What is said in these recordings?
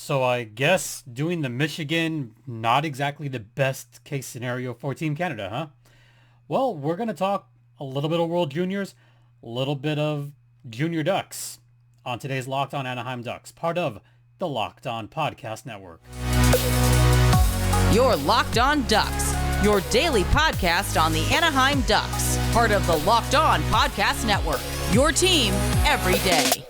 So I guess doing the Michigan, not exactly the best case scenario for Team Canada, huh? Well, we're going to talk a little bit of World Juniors, a little bit of Junior Ducks on today's Locked On Anaheim Ducks, part of the Locked On Podcast Network. Your Locked On Ducks, your daily podcast on the Anaheim Ducks, part of the Locked On Podcast Network, your team every day.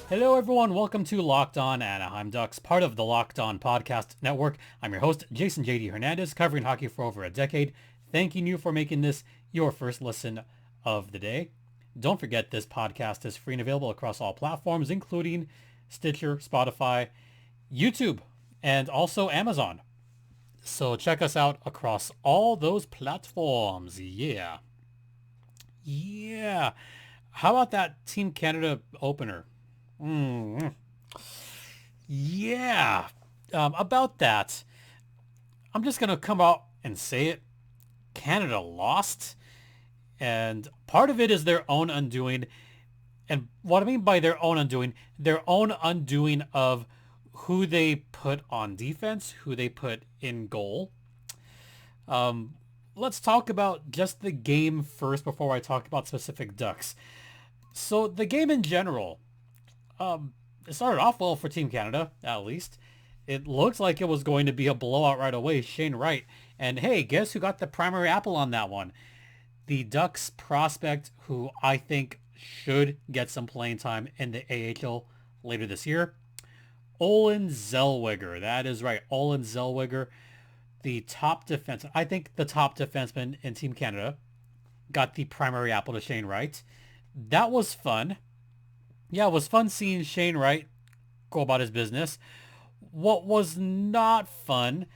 Hello everyone, welcome to Locked On Anaheim Ducks, part of the Locked On Podcast Network. I'm your host, Jason JD Hernandez, covering hockey for over a decade. Thanking you for making this your first listen of the day. Don't forget this podcast is free and available across all platforms, including Stitcher, Spotify, YouTube, and also Amazon. So check us out across all those platforms. Yeah. How about that Team Canada opener? Yeah. About that, I'm just going to come out and say it. Canada lost. And part of it is their own undoing. And what I mean by their own undoing of who they put on defense, who they put in goal. Let's talk about just the game first before I talk about specific Ducks. So the game in general, it started off well for Team Canada, at least. It looks like it was going to be a blowout right away, Shane Wright. And hey, guess who got the primary apple on that one? The Ducks prospect who I think should get some playing time in the AHL later this year. Olen Zellweger. That is right, Olen Zellweger. The top defenseman, I think the top defenseman in Team Canada, got the primary apple to Shane Wright. That was fun. Yeah, it was fun seeing Shane Wright go about his business. What was not fun,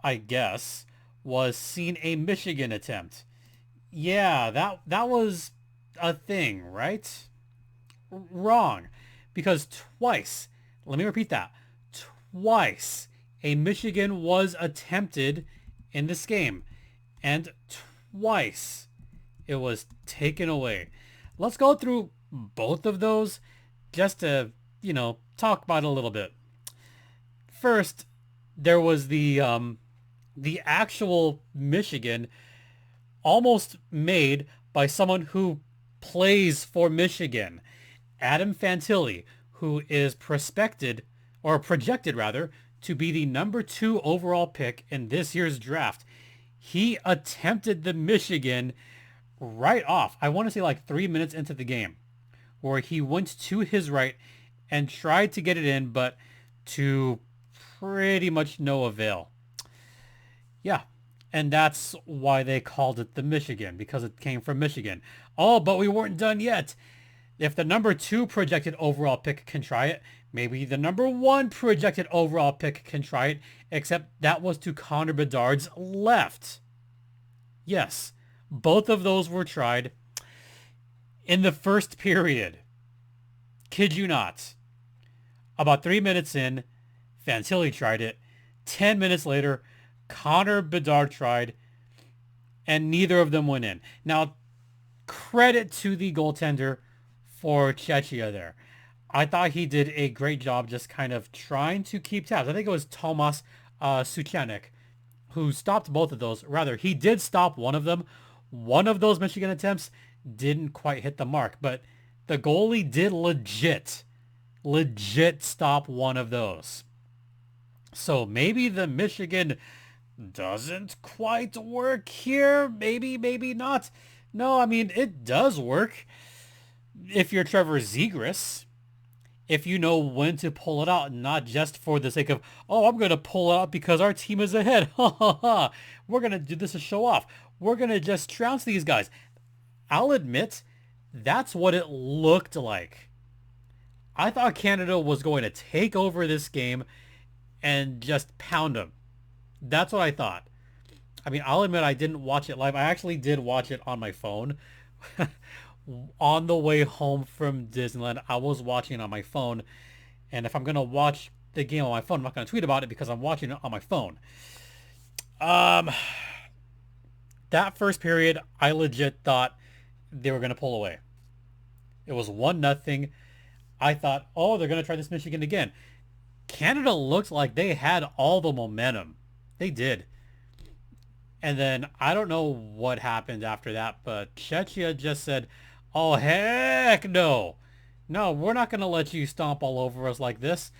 I guess, was seeing a Michigan attempt. Yeah, that was a thing, right? Wrong. Because twice, let me repeat that, twice a Michigan was attempted in this game. And twice it was taken away. Let's go through both of those just to, talk about it a little bit. First, there was the actual Michigan almost made by someone who plays for Michigan. Adam Fantilli, who is projected to be the number 2 overall pick in this year's draft. He attempted the Michigan right off. I want to say like 3 minutes into the game, where he went to his right and tried to get it in, but to pretty much no avail. Yeah, and that's why they called it the Michigan, because it came from Michigan. Oh, but we weren't done yet. If the number 2 projected overall pick can try it, maybe the number 1 projected overall pick can try it, except that was to Connor Bedard's left. Yes, both of those were tried in the first period. Kid you not. About 3 minutes in, Fantilli tried it. 10 minutes later, Connor Bedard tried, and neither of them went in. Now, credit to the goaltender for Czechia there. I thought he did a great job just kind of trying to keep tabs. I think it was Tomas Suchanek who stopped both of those. Rather, he did stop one of them. One of those Michigan attempts didn't quite hit the mark, but the goalie did legit stop one of those. So maybe the Michigan doesn't quite work here. Maybe not. No, I mean, it does work if you're Trevor Zegras. If you know when to pull it out, not just for the sake of, I'm going to pull it out because our team is ahead. We're going to do this to show off. We're going to just trounce these guys. I'll admit, that's what it looked like. I thought Canada was going to take over this game and just pound them. That's what I thought. I mean, I'll admit I didn't watch it live. I actually did watch it on my phone. On the way home from Disneyland, I was watching it on my phone. And if I'm going to watch the game on my phone, I'm not going to tweet about it because I'm watching it on my phone. That first period, I legit thought they were going to pull away. It was 1-0. I thought, oh, they're going to try this Michigan again. Canada looked like they had all the momentum. They did. And then I don't know what happened after that, but Czechia just said, oh, heck no. No, we're not going to let you stomp all over us like this.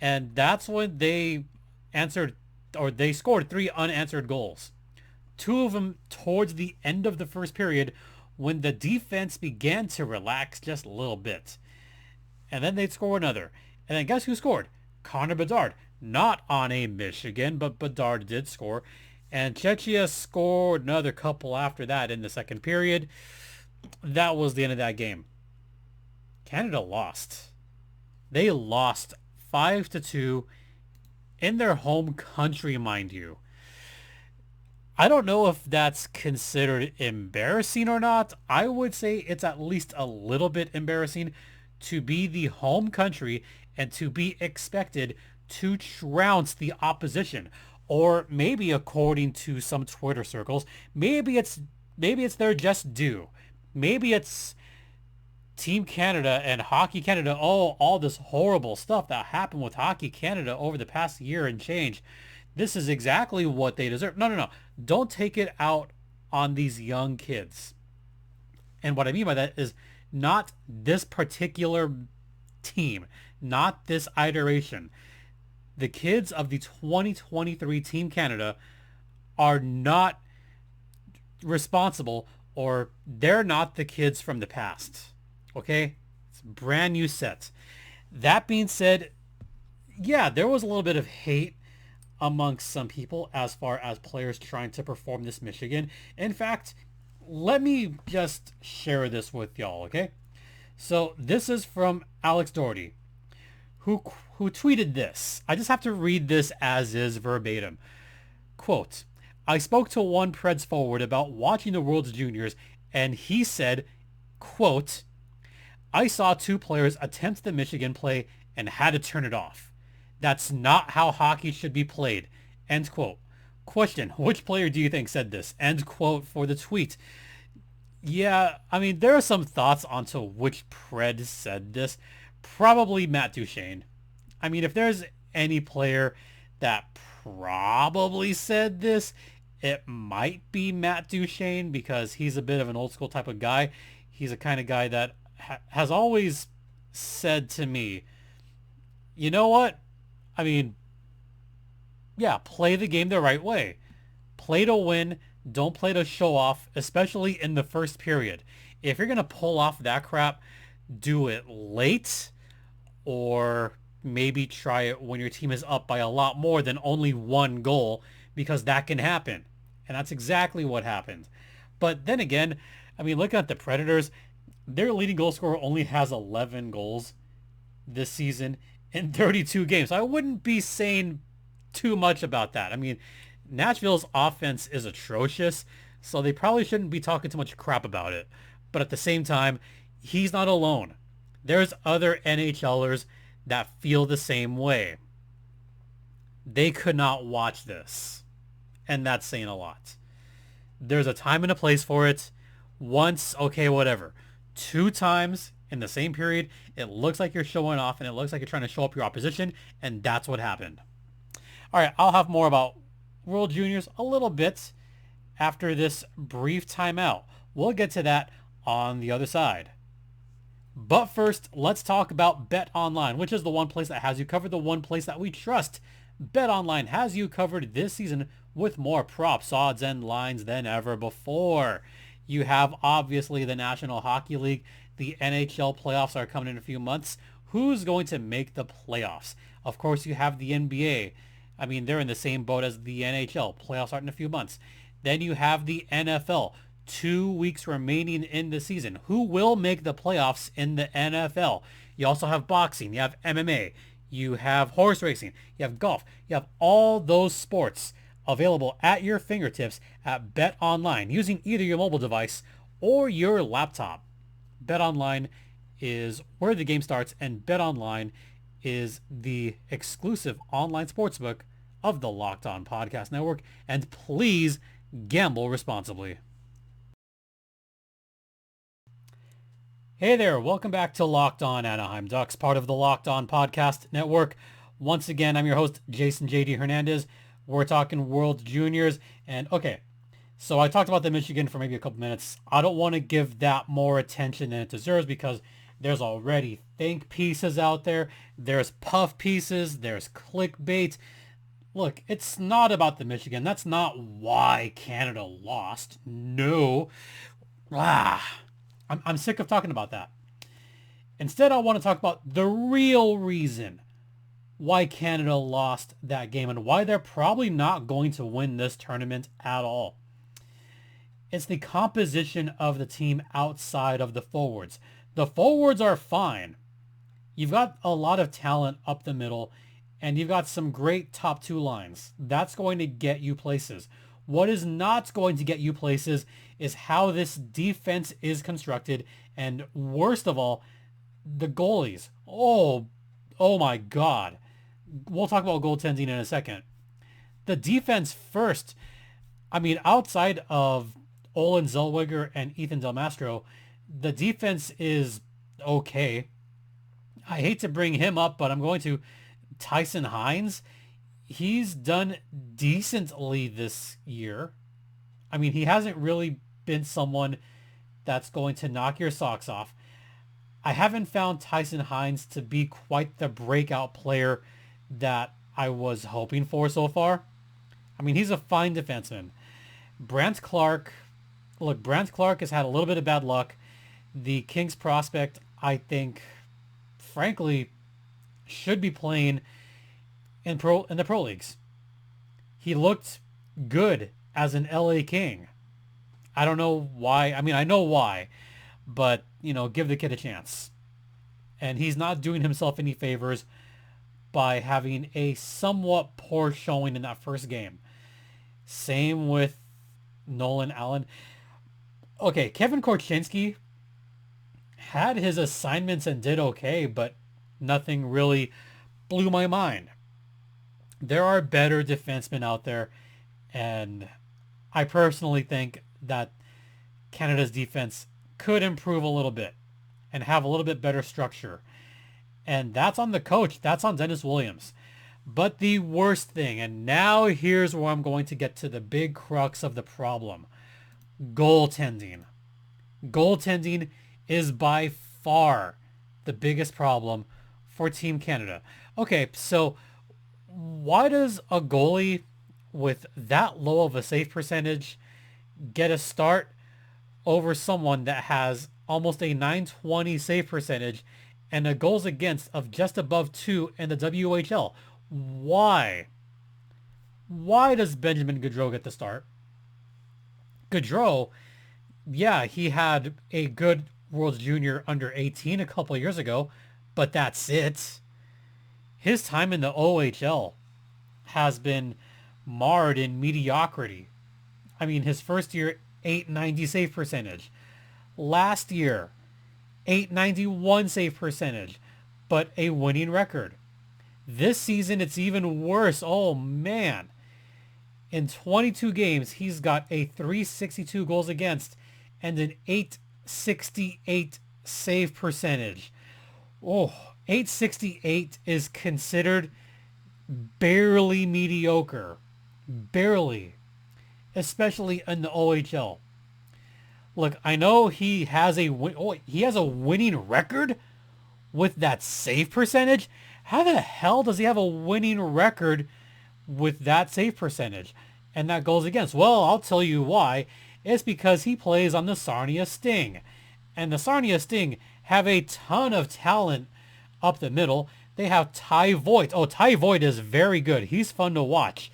And that's when they answered, or they scored 3 unanswered goals. 2 of them towards the end of the first period when the defense began to relax just a little bit. And then they'd score another. And then guess who scored? Connor Bedard. Not on a Michigan, but Bedard did score. And Czechia scored another couple after that in the second period. That was the end of that game. Canada lost. They lost 5-2 in their home country, mind you. I don't know if that's considered embarrassing or not. I would say it's at least a little bit embarrassing to be the home country and to be expected to trounce the opposition. Or maybe, according to some Twitter circles, maybe it's their just due. Maybe it's Team Canada and Hockey Canada. Oh, all this horrible stuff that happened with Hockey Canada over the past year and change. This is exactly what they deserve. No. Don't take it out on these young kids. And what I mean by that is not this particular team, not this iteration. The kids of the 2023 Team Canada are not responsible, or they're not the kids from the past. Okay? It's a brand new set. That being said, yeah, there was a little bit of hate amongst some people as far as players trying to perform this Michigan. In fact, let me just share this with y'all, okay? So this is from Alex Doherty, who tweeted this. I just have to read this as is verbatim. Quote, I spoke to one Preds forward about watching the World's Juniors, and he said, quote, I saw 2 players attempt the Michigan play and had to turn it off. That's not how hockey should be played. End quote. Question, which player do you think said this? End quote for the tweet. Yeah, I mean, there are some thoughts onto which Pred said this. Probably Matt Duchene. I mean, if there's any player that probably said this, it might be Matt Duchene, because he's a bit of an old school type of guy. He's a kind of guy that has always said to me, you know what? I mean, yeah, play the game the right way. Play to win. Don't play to show off, especially in the first period. If you're going to pull off that crap, do it late, or maybe try it when your team is up by a lot more than only 1 goal, because that can happen. And that's exactly what happened. But then again, I mean, looking at the Predators, their leading goal scorer only has 11 goals this season in 32 games. So I wouldn't be saying too much about that. I mean, Nashville's offense is atrocious, so they probably shouldn't be talking too much crap about it. But at the same time, he's not alone. There's other NHLers that feel the same way. They could not watch this. And that's saying a lot. There's a time and a place for it. Once, okay, whatever. 2 times in the same period, it looks like you're showing off, and it looks like you're trying to show up your opposition, and that's what happened. All right, I'll have more about World Juniors a little bit after this brief timeout. We'll get to that on the other side. But first, let's talk about BetOnline, which is the one place that has you covered, the one place that we trust. BetOnline has you covered this season with more props, odds, and lines than ever before. You have, obviously, the National Hockey League. The NHL playoffs are coming in a few months. Who's going to make the playoffs? Of course, you have the NBA. I mean, they're in the same boat as the NHL. Playoffs start in a few months. Then you have the NFL. 2 weeks remaining in the season. Who will make the playoffs in the NFL? You also have boxing. You have MMA. You have horse racing. You have golf. You have all those sports available at your fingertips at BetOnline using either your mobile device or your laptop. BetOnline is where the game starts, and BetOnline is the exclusive online sportsbook of the Locked On Podcast Network. And please gamble responsibly. Hey there, welcome back to Locked On Anaheim Ducks, part of the Locked On Podcast Network. Once again, I'm your host, Jason JD Hernandez. We're talking World Juniors. And okay, so I talked about the Michigan for maybe a couple minutes. I don't want to give that more attention than it deserves because there's already think pieces out there. There's puff pieces. There's clickbait. Look, it's not about the Michigan. That's not why Canada lost. No. I'm sick of talking about that. Instead, I want to talk about the real reason why Canada lost that game and why they're probably not going to win this tournament at all. It's the composition of the team outside of the forwards. The forwards are fine. You've got a lot of talent up the middle, and you've got some great top two lines. That's going to get you places. What is not going to get you places is how this defense is constructed, and worst of all, the goalies. Oh my God. We'll talk about goaltending in a second. The defense first. I mean, outside of Olin Zellweger and Ethan Del Mastro, the defense is okay. I hate to bring him up, but I'm going to. Tyson Hines, he's done decently this year. I mean, he hasn't really been someone that's going to knock your socks off. I haven't found Tyson Hines to be quite the breakout player that I was hoping for so far. I mean, he's a fine defenseman. Brant Clark has had a little bit of bad luck. The Kings prospect, I think, frankly, should be playing in the pro leagues. He looked good as an LA King. I don't know why. I mean, I know why, but give the kid a chance. And he's not doing himself any favors by having a somewhat poor showing in that first game. Same with Nolan Allen. Okay, Kevin Korchinski had his assignments and did okay, but nothing really blew my mind. There are better defensemen out there, and I personally think that Canada's defense could improve a little bit and have a little bit better structure. And that's on the coach. That's on Dennis Williams. But the worst thing, and now here's where I'm going to get to the big crux of the problem. Goaltending. Goaltending is by far the biggest problem for Team Canada. Okay, so why does a goalie with that low of a save percentage get a start over someone that has almost a .920 save percentage and a goals against of just above 2 in the WHL? Why? Why does Benjamin Gaudreau get the start? Gaudreau, yeah, he had a good World Junior under 18 a couple years ago, but that's it. His time in the OHL has been marred in mediocrity. I mean, his first year, .890 save percentage. Last year, .891 save percentage, but a winning record. This season, it's even worse. Oh, man. In 22 games, he's got a .362 goals against and an .868 save percentage. Oh, .868 is considered barely mediocre. Barely. Especially in the OHL. Look, I know he has a winning record with that save percentage. How the hell does he have a winning record with that save percentage and that goals against? Well, I'll tell you why. It's because he plays on the Sarnia Sting. And the Sarnia Sting have a ton of talent up the middle. They have Ty Voigt. Oh, Ty Voigt is very good. He's fun to watch.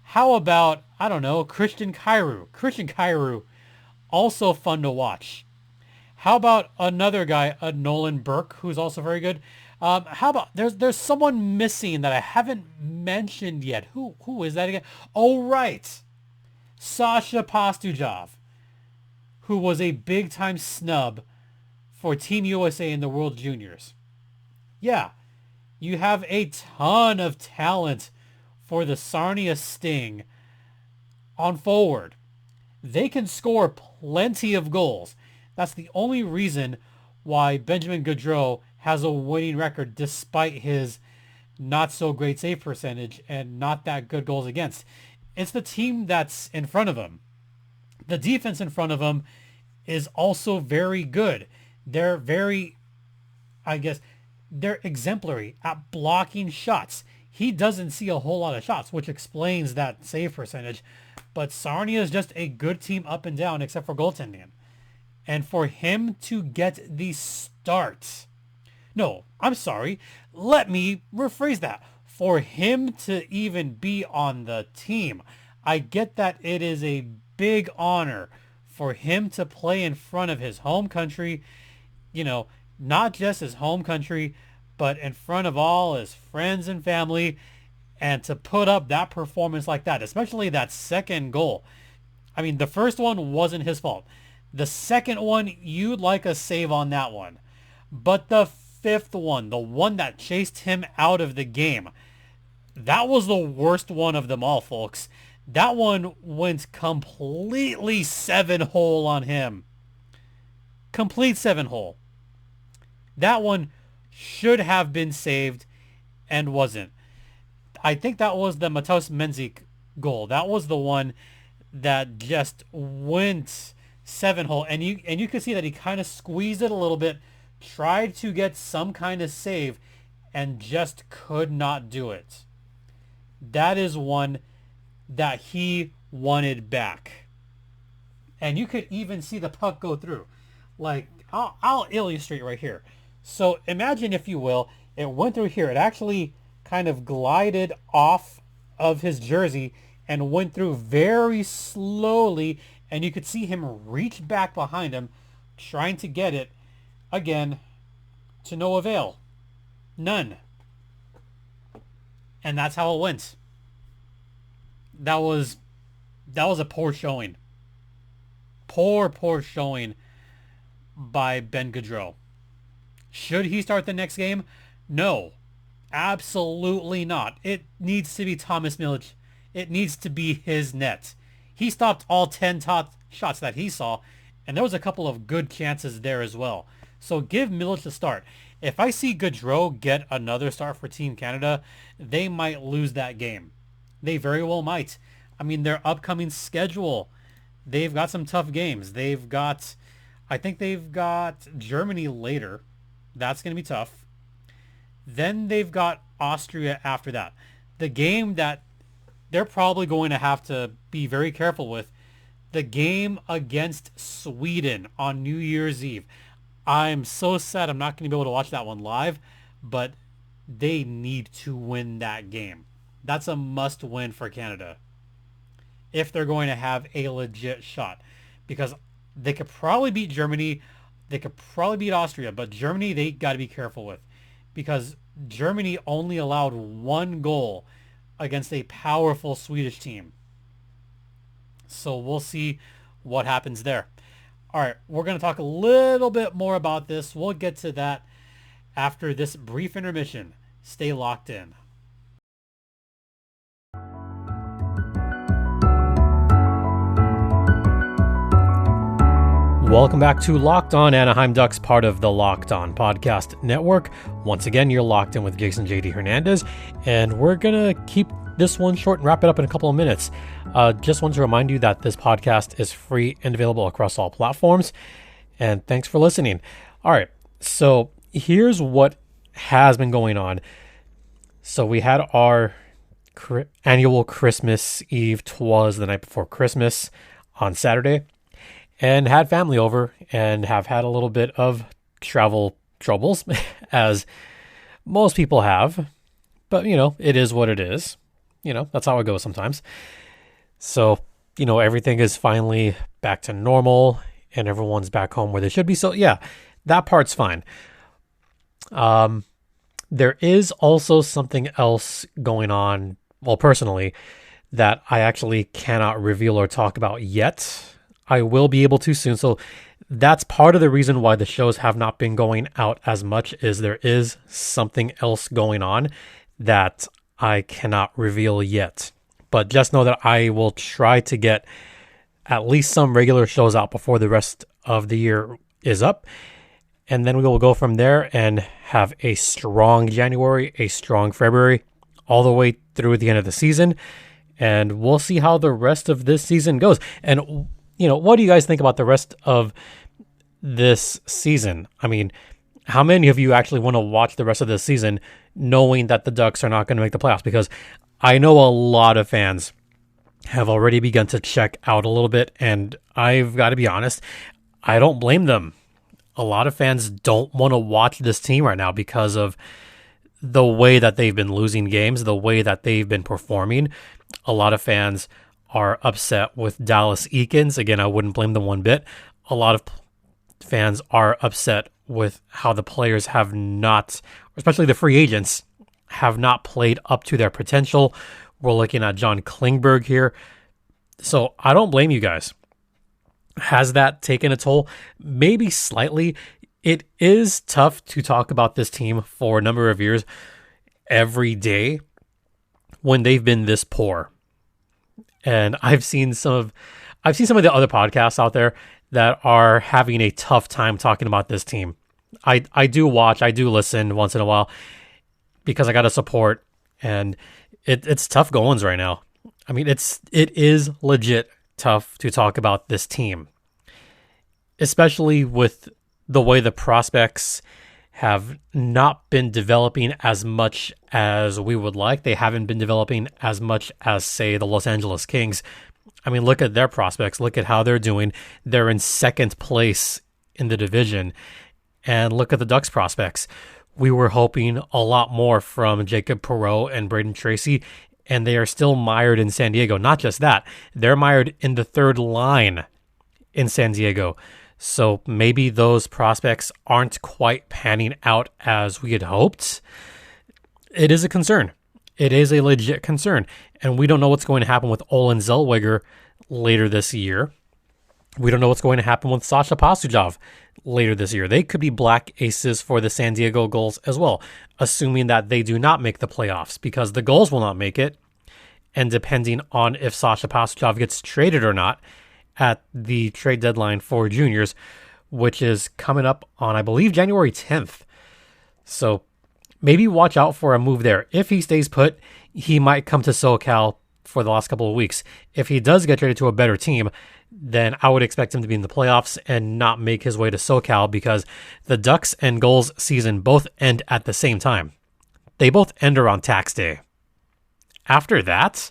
How about, I don't know, Christian Kyrou? Christian Kyrou, also fun to watch. How about another guy, Nolan Burke, who's also very good? How about, there's someone missing that I haven't mentioned yet. Who is that again? Oh, right. Sasha Pastujov, who was a big-time snub for Team USA in the World Juniors. Yeah, you have a ton of talent for the Sarnia Sting on forward. They can score plenty of goals. That's the only reason why Benjamin Gaudreau has a winning record despite his not so great save percentage and not that good goals against. It's the team that's in front of him. The defense in front of him is also very good. They're very, I guess, they're exemplary at blocking shots. He doesn't see a whole lot of shots, which explains that save percentage. But Sarnia is just a good team up and down, except for goaltending. And for him to get the start, no, I'm sorry, let me rephrase that. For him to even be on the team, I get that it is a big honor for him to play in front of his home country, not just his home country, but in front of all his friends and family, and to put up that performance like that, especially that second goal. I mean, the first one wasn't his fault. The second one, you'd like a save on that one. But the fifth one, the one that chased him out of the game, that was the worst one of them all, folks. That one went completely 7-hole on him. Complete 7-hole. That one should have been saved and wasn't. I think that was the Matos Menzik goal. That was the one that just went 7-hole. And you could see that he kind of squeezed it a little bit, tried to get some kind of save, and just could not do it. That is one that he wanted back. And you could even see the puck go through. Like, I'll illustrate right here. So imagine, if you will, it went through here. It actually kind of glided off of his jersey and went through very slowly. And you could see him reach back behind him, trying to get it. Again, to no avail. None. And that's how it went. That was a poor showing. Poor showing by Ben Gaudreau. Should he start the next game? No. Absolutely not. It needs to be Thomas Milic. It needs to be his net. He stopped all 10 top shots that he saw, and there was a couple of good chances there as well. So give Milic a start. If I see Gaudreau get another start for Team Canada, they might lose that game. They very well might. I mean, their upcoming schedule, they've got some tough games. I think they've got Germany later. That's going to be tough. Then they've got Austria after that. The game that they're probably going to have to be very careful with, the game against Sweden on New Year's Eve. I'm so sad I'm not going to be able to watch that one live, but they need to win that game. That's a must win for Canada if they're going to have a legit shot, because they could probably beat Germany. They could probably beat Austria, but Germany, they got to be careful with, because Germany only allowed one goal against a powerful Swedish team. So we'll see what happens there. All right, we're going to talk a little bit more about this. We'll get to that after this brief intermission. Stay locked in. Welcome back to Locked On Anaheim Ducks, part of the Locked On Podcast Network. Once again, you're locked in with Jason JD Hernandez, and we're going to keep this one short and wrap it up in a couple of minutes. Just want to remind you that this podcast is free and available across all platforms, and thanks for listening. All right, so here's what has been going on. So we had our annual Christmas Eve, 'twas the night before Christmas on Saturday, and had family over and have had a little bit of travel troubles, as most people have. But, it is what it is. That's how it goes sometimes. So, everything is finally back to normal and everyone's back home where they should be. So, yeah, that part's fine. There is also something else going on, well, personally, that I actually cannot reveal or talk about yet. I will be able to soon. So that's part of the reason why the shows have not been going out as much, is there is something else going on that I cannot reveal yet. But just know that I will try to get at least some regular shows out before the rest of the year is up. And then we will go from there and have a strong January, a strong February, all the way through the end of the season. And we'll see how the rest of this season goes. And, what do you guys think about the rest of this season? I mean, how many of you actually want to watch the rest of this season knowing that the Ducks are not going to make the playoffs? Because I know a lot of fans have already begun to check out a little bit, and I've got to be honest, I don't blame them. A lot of fans don't want to watch this team right now because of the way that they've been losing games, the way that they've been performing. A lot of fans are upset with Dallas Eakins. Again, I wouldn't blame them one bit. A lot of fans are upset with how the players have not, especially the free agents, have not played up to their potential. We're looking at John Klingberg here. So I don't blame you guys. Has that taken a toll? Maybe slightly. It is tough to talk about this team for a number of years every day when they've been this poor. And I've seen some of the other podcasts out there that are having a tough time talking about this team. I do listen once in a while because I got to support, and it's tough goings right now. I mean, it is legit tough to talk about this team, especially with the way the prospects have not been developing as much as we would like. They haven't been developing as much as, say, the Los Angeles Kings. I mean, look at their prospects. Look at how they're doing. They're in second place in the division. And look at the Ducks prospects. We were hoping a lot more from Jacob Perreault and Braden Tracy, and they are still mired in San Diego. Not just that, they're mired in the third line in San Diego. So maybe those prospects aren't quite panning out as we had hoped. It is a concern. It is a legit concern. And we don't know what's going to happen with Olin Zellweger later this year. We don't know what's going to happen with Sasha Pastujov later this year. They could be black aces for the San Diego Gulls as well, assuming that they do not make the playoffs, because the Gulls will not make it. And depending on if Sasha Pastujov gets traded or not at the trade deadline for juniors, which is coming up on, I believe, January 10th. So maybe watch out for a move there. If he stays put, he might come to SoCal for the last couple of weeks. If he does get traded to a better team, then I would expect him to be in the playoffs and not make his way to SoCal, because the Ducks and Gulls season both end at the same time. They both end around tax day. After that,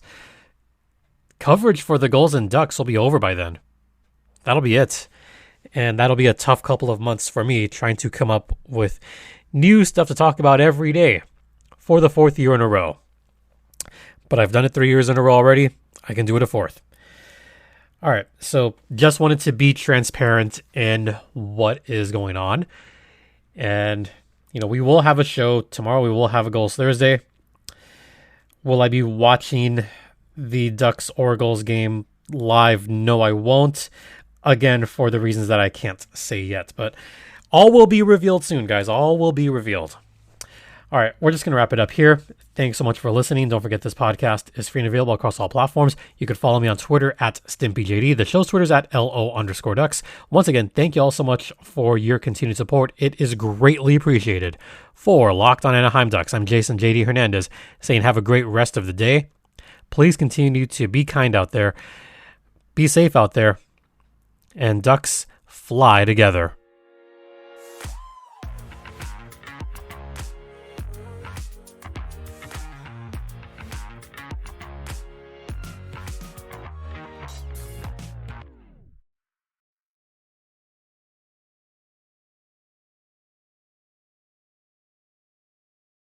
coverage for the Gulls and Ducks will be over by then. That'll be it. And that'll be a tough couple of months for me trying to come up with new stuff to talk about every day for the fourth year in a row. But I've done it 3 years in a row already. I can do it a fourth. All right. So just wanted to be transparent in what is going on. And, we will have a show tomorrow. We will have a Goals Thursday. Will I be watching the Ducks or Gulls game live? No, I won't. Again, for the reasons that I can't say yet. But all will be revealed soon, guys. All will be revealed. All right, we're just going to wrap it up here. Thanks so much for listening. Don't forget this podcast is free and available across all platforms. You can follow me on Twitter at StimpyJD. The show's Twitter's at LO_Ducks. Once again, thank you all so much for your continued support. It is greatly appreciated. For Locked on Anaheim Ducks, I'm Jason JD Hernandez, saying have a great rest of the day. Please continue to be kind out there. Be safe out there. And Ducks fly together.